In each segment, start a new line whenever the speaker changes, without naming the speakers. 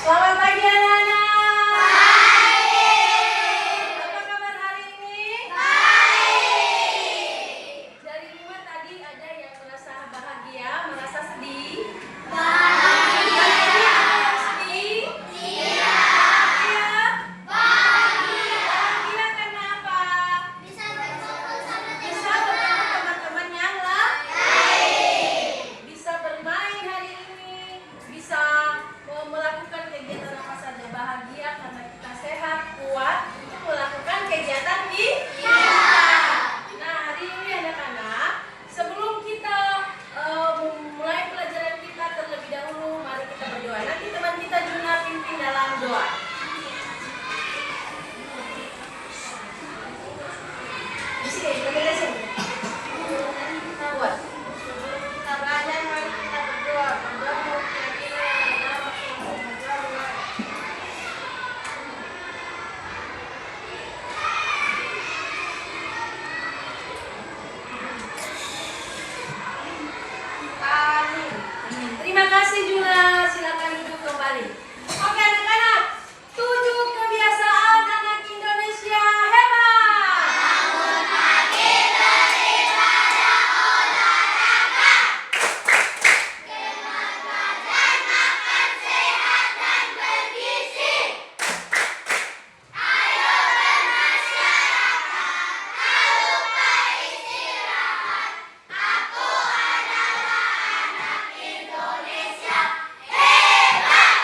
Selamat pagi anak-anak.
Pagi.
Apa kabar hari ini?
Baik.
Dari rumah tadi ada yang merasa bahagia, merasa sedih?
Bahagia.
Ada yang sedih?
Tidak.
Iya.
Bahagia.
Bahagia karena apa?
Bisa berkumpul sama
Bisa bertemu teman-teman yang
baik.
bisa bermain hari ini, bisa melakukan kegiatan apa saja. Bahagia karena kita sehat, kuat untuk melakukan kegiatan kita. Nah, hari ini anak-anak, sebelum kita memulai pelajaran kita terlebih dahulu, mari kita berdoa. Nanti teman kita Juna pimpin dalam doa. Di sini, kita sini. Buat. Kita belajar, mari kita berdoa. Berdoa keyakinan dalam nama Tuhan. Amin. Terima kasih Juna. Silakan duduk kembali. Oke anak-anak, 7 kebiasaan anak Indonesia hebat.
Bangun pagi daripada olahraga. Kemas badan makan sehat dan bergizi. Ayo bermasyarakat, tak lupa istirahat. Aku adalah anak Indonesia hebat.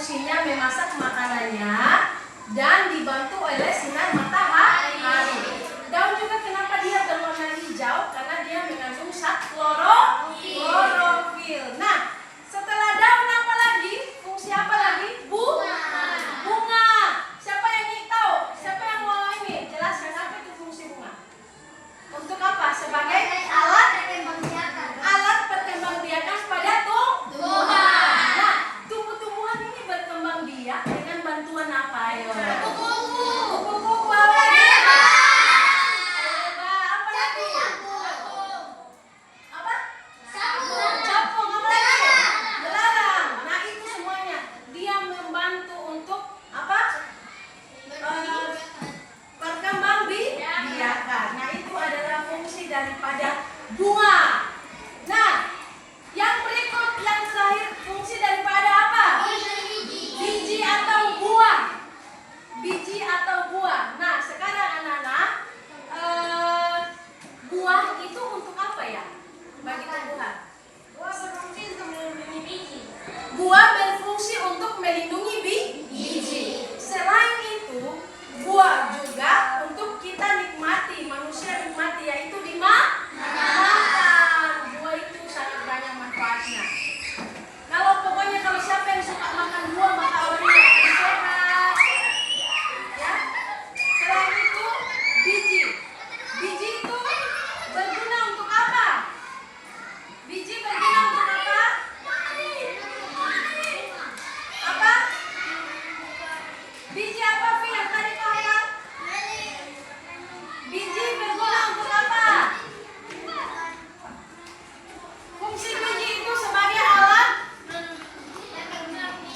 fungsinya memasak makanannya dan dibantu oleh sinar matahari. Daun juga kenapa dia berwarna hijau? Karena dia mengandung zat klorofil. Nah, setelah daun apa lagi? Fungsi apa lagi? Bunga. Siapa yang ingin tahu? Siapa yang mau ini? Jelaskan apa itu fungsi bunga? Untuk apa? Sebagai alat perkembangbiakan pada tumbuhan. Nah, tumbuh-tumbuhan ini berkembang biak dengan bantuan apa? Ayo. Kupu-kupu apa lagi? Apa lagi? Apa? Capung apa lagi? Belarang. Nah, itu semuanya dia membantu untuk apa? Perkembangbiakan. Nah, itu adalah fungsi daripada bunga. Nah, yang berikut yang terakhir fungsi daripada apa? Biji atau buah. Biji atau buah. Nah, sekarang anak-anak, buah itu untuk apa ya? Bagi tumbuhan. Buah berfungsi untuk melindungi biji. Selain itu, buah juga untuk kita nikmati, manusia nikmati, yaitu dimakan. Buah itu sangat banyak manfaatnya. Kalau siapa yang suka makan buah, maka orangnya akan sehat. Ya. Selain itu, biji. Biji itu berguna untuk apa? Biji berguna untuk apa? Apa? Biji apa, Fi? Yang tadi kau hafal? Biji berguna untuk apa? Fungsi biji itu sebagai alat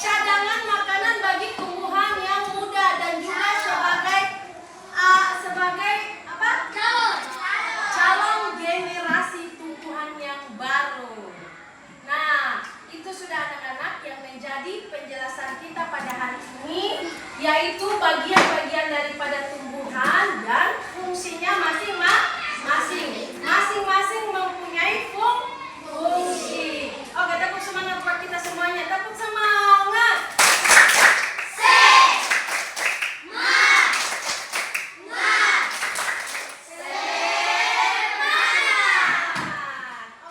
cadangan makanan bagi tumbuhan yang muda dan juga sebagai apa? Calon generasi tumbuhan yang baru. Nah, itu sudah anak-anak yang menjadi penjelasan kita pada hari ini, yaitu bagian-bagian daripada tumbuhan dan fungsinya masing-masing mempunyai fungsi. Oke, tepuk semangat buat kita semuanya. Tepuk semangat.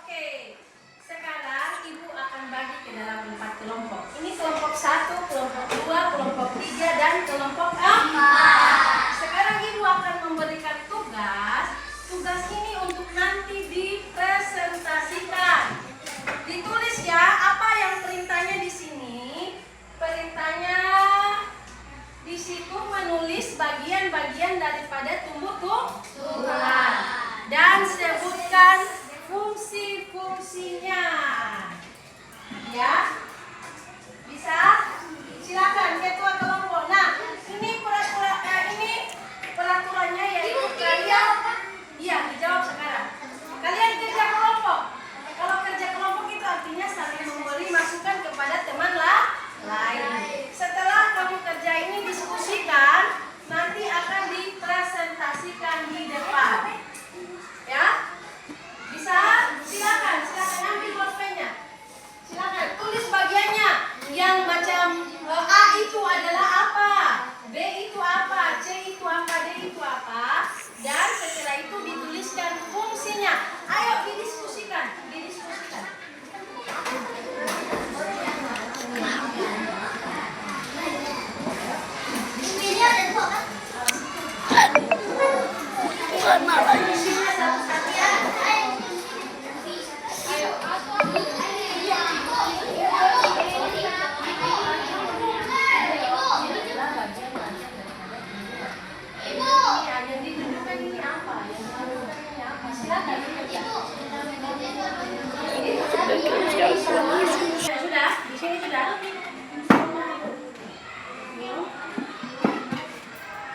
Oke, sekarang Ibu akan bagi ke dalam 4 kelompok. Ini kelompok 1, kelompok 2, kelompok 3, dan kelompok 4. Sekarang Ibu akan memberikan tugas ini untuk nanti dipresentasikan. Ditulis ya, apa yang perintahnya di sini. Perintahnya di situ menulis bagian-bagian daripada tumbuhan dan sebutkan fungsi-fungsinya. Ya, bisa? Silakan ketua kelompok. Nah, ini peraturannya yaitu kalian. Iya, dijawab sekarang. Kalian kerja kelompok. Kalau kerja kelompok itu artinya saling memberi masukan kepada teman lain. Setelah kamu kerja ini diskusikan, nanti akan dipresentasikan di depan. Ya? Bisa? Silakan ambil bolpennya. Silakan tulis bagiannya. Yang macam A itu adalah apa? B itu apa? C itu apa? D itu apa? Dan setelah itu dituliskan fungsinya. Ayo didiskusikan. Sudah, di sini sudah.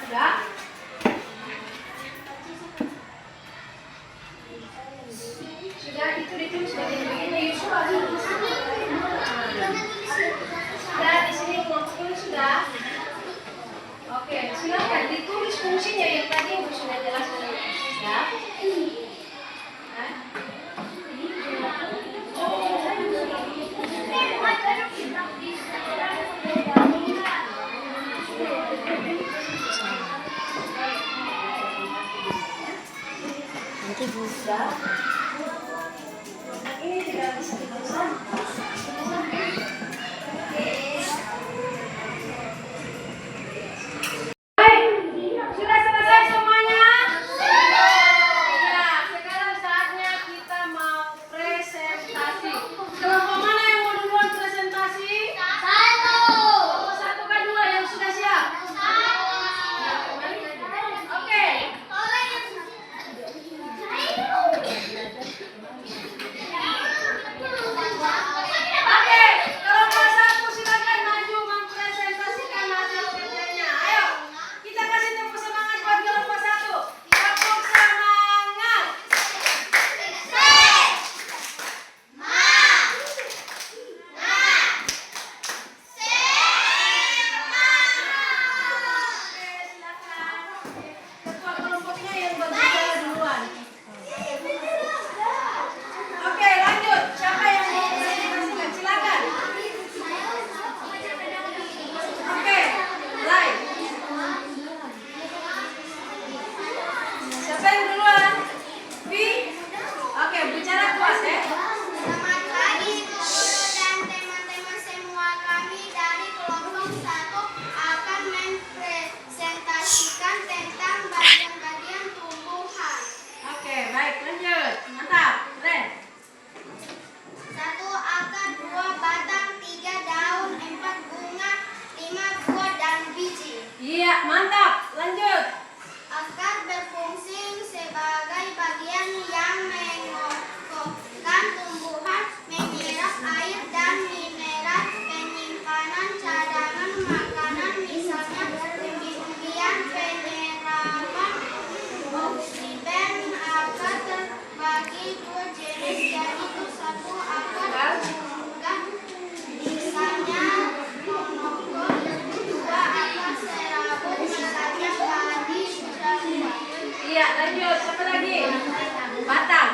Sudah. Sudah, itu ditulis bagian-bagiannya. Yusuf ada. Sudah, di sini kelompoknya sudah. Oke, silakan ditulis fungsinya yang tadi Ibu sudah jelaskan. Ya. Oh. Sudah. Ini tidak bisa dituliskan. Baik, sudah selesai semuanya? Ya, sekarang saatnya kita mau presentasi. Kelompok mana yang mau duluan presentasi? Kelompok 1 kan 2 yang sudah siap? Oke. Oke, kelompok 1 silakan maju mempresentasikan hasil kerjanya. Ayo, kita kasih tepuk semangat buat kelompok 1. Tepuk semangat. Oke, silakan. Ketua kelompoknya yang berbicara duluan. Oke, lanjut. Siapa yang mau presentasikan? Silakan. Oke, mulai. Siapa yang duluan? Vi? Oke, bicara kuat ya.
Selamat pagi guru dan teman-teman semua. Kami dari kelompok 1 akan mempresentasikan tentang bagian-bagian tumbuhan.
Oke, baik, lanjut. Mantap, keren.
1 akar, 2 batang, 3 daun, 4 bunga, 5 buah dan biji.
Iya, mantap. Lanjut.
Akar berfungsi sebagai bagian yang mengokohkan tumbuhan, menyerap air dan mineral, penyimpanan cadangan makanan, misalnya umbi-umbian, penyerapan oksigen. Akar terbagi 2 jenis, yaitu 1 akar bunga, misalnya monokot, 2 akar serabut, misalnya padi, jambu.
Iya, lanjut. Siapa lagi? Batang.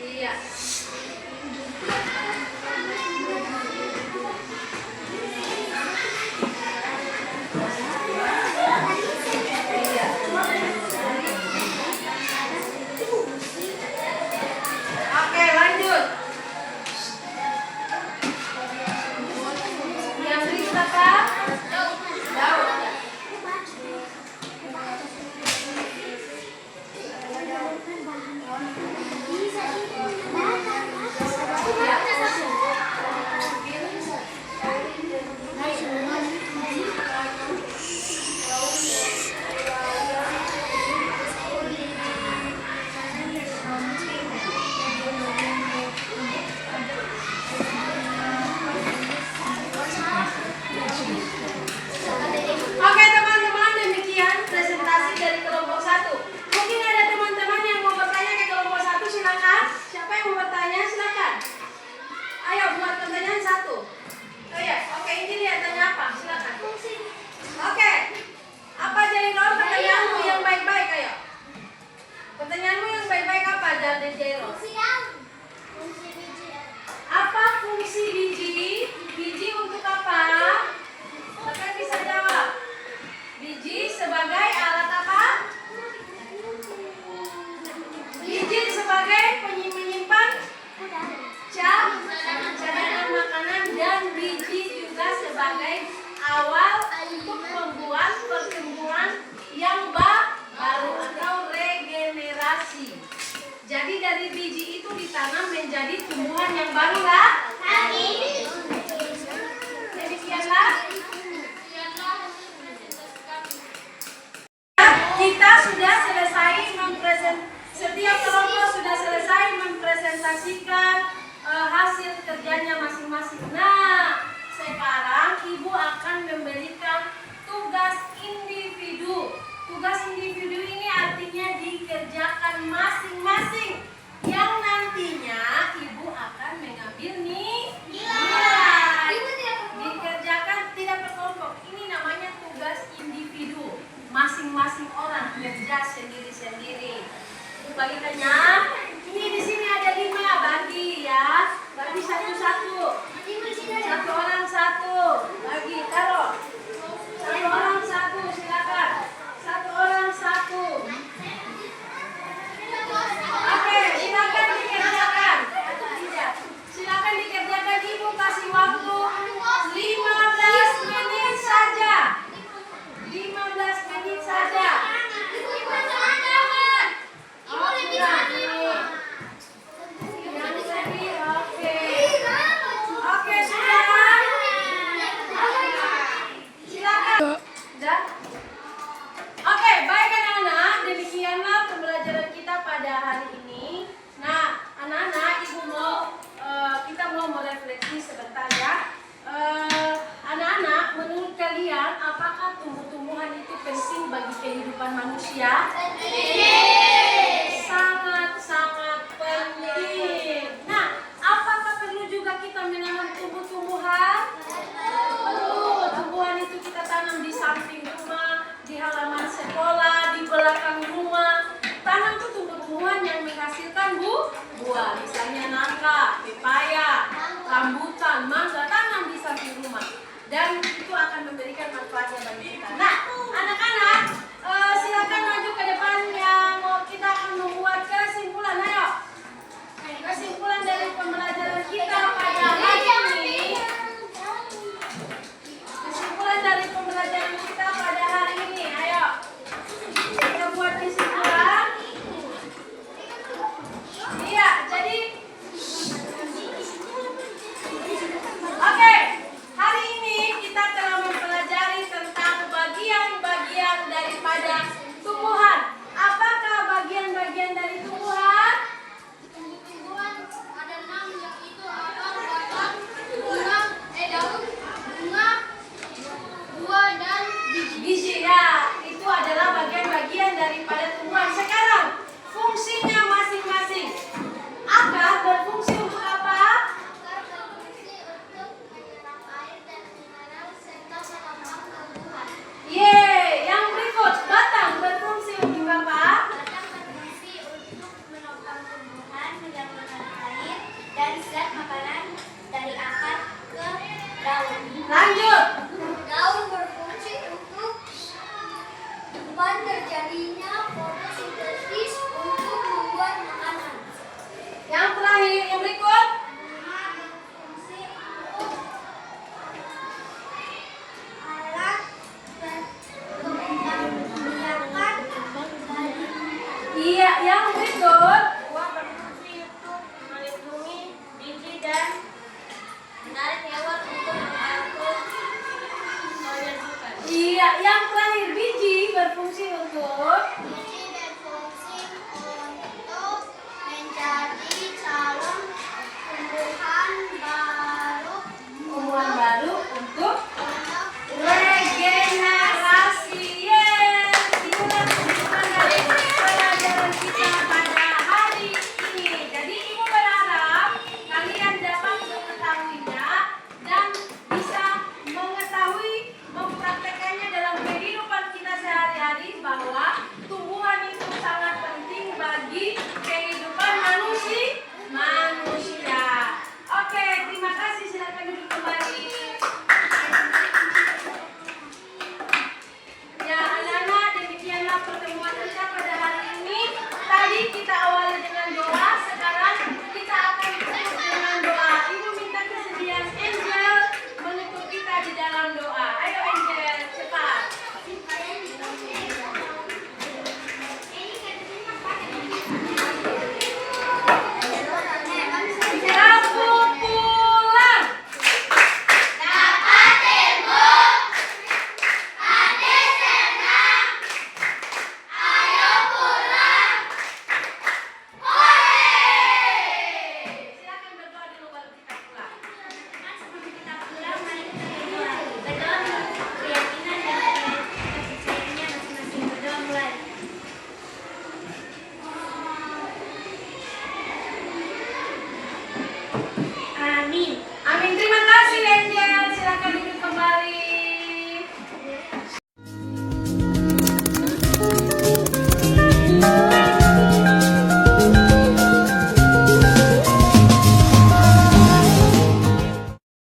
Iya. Iya. Oke, lanjut. Yang berikut apa? Daun. Oke teman-teman, demikian presentasi dari kelompok 1. Mungkin ada teman-teman yang mau bertanya ke kelompok 1, silakan. Siapa yang mau bertanya, silakan. Ayo buat pertanyaan 1. Oh ya, oke, ini dia tanya apa? Silakan. Oke. Apa Jairul? Pertanyaanmu yang baik-baik, ayo. Pertanyaanmu yang baik-baik apa, Jairul? Apa fungsi biji? Biji untuk apa? Siapa yang bisa jawab? Biji sebagai alat apa? Biji sebagai menyimpan cadangan makanan, dan biji juga sebagai awal untuk membuat pertumbuhan yang baru atau regenerasi. Jadi dari biji itu ditanam menjadi tumbuhan yang baru lah. Demikianlah. Kita sudah selesai setiap kelompok sudah selesai mempresentasikan hasil kerjanya masing-masing. Nah, sekarang Ibu akan memberikan tugas individu. Tugas individu ini artinya dikerjakan masing-masing, yang nantinya Ibu akan mengambil nilai. Dikerjakan tidak berkelompok. Ini namanya tugas individu. Masing-masing orang kerja sendiri-sendiri. Bagikannya, ini di sini ada 5, bagi ya, bagi satu-satu. Satu orang satu. Lagi taruh. Satu orang satu, silakan. Satu orang satu. Oke, silakan dikerjakan. Silakan dikerjakan, Ibu kasih waktu 15 menit saja. 15 menit saja. Oke, sudah. Silakan. Sudah? Oke, baik anak-anak, demikianlah pembelajaran kita pada hari ini. Nah, anak-anak, kita mau merefleksi sebentar ya. Anak-anak, menurut kalian apakah tumbuh-tumbuhan itu penting bagi kehidupan manusia? Sangat-sangat penting. Nah, apakah perlu juga kita menanam tumbuh-tumbuhan? Perlu. Tumbuhan itu kita tanam di samping rumah, di halaman sekolah, di belakang rumah. Tanam tuh tumbuh-tumbuhan yang menghasilkan buah, misalnya nangka, pepaya, rambutan, mangga, tanam di samping rumah. Dan itu akan memberikan manfaatnya bagi kita. Nah, anak-anak, silakan maju ke depan yang kita akan membuat kesimpulan. Ayo. Kesimpulan dari pembelajaran kita pada hari ini. Kesimpulan dari pembelajaran kita pada hari ini. Ayo. Kita buat kesimpulan. Iya, jadi oke, hari ini kita telah mempelajari tentang bagian-bagian daripada tumbuhan. Apakah bagian-bagian dari tumbuhan?
Tumbuhan ada 6, yaitu akar, batang, daun, bunga, buah, dan
Biji. Ya, itu adalah bagian-bagian daripada tumbuhan. Sekarang, fungsinya masing-masing. Akar berfungsi untuk apa?
akar berfungsi untuk menyerap air dan mineral serta menopang tumbuhan.
Yang berikut, batang berfungsi untuk apa?
Batang berfungsi untuk menopang tumbuhan, menyalurkan air dan zat makanan dari akar ke daun.
Lanjut.
Daun berfungsi untuk membuat terjadinya fotosintesis untuk membuat makanan.
Yang terakhir, yang berikut.
Bunga berfungsi untuk alat pembiakan dari
Iya, yang berikut.
buah berfungsi untuk melindungi biji dan menarik hewan untuk mengangkut menyerbukan.
Iya, yang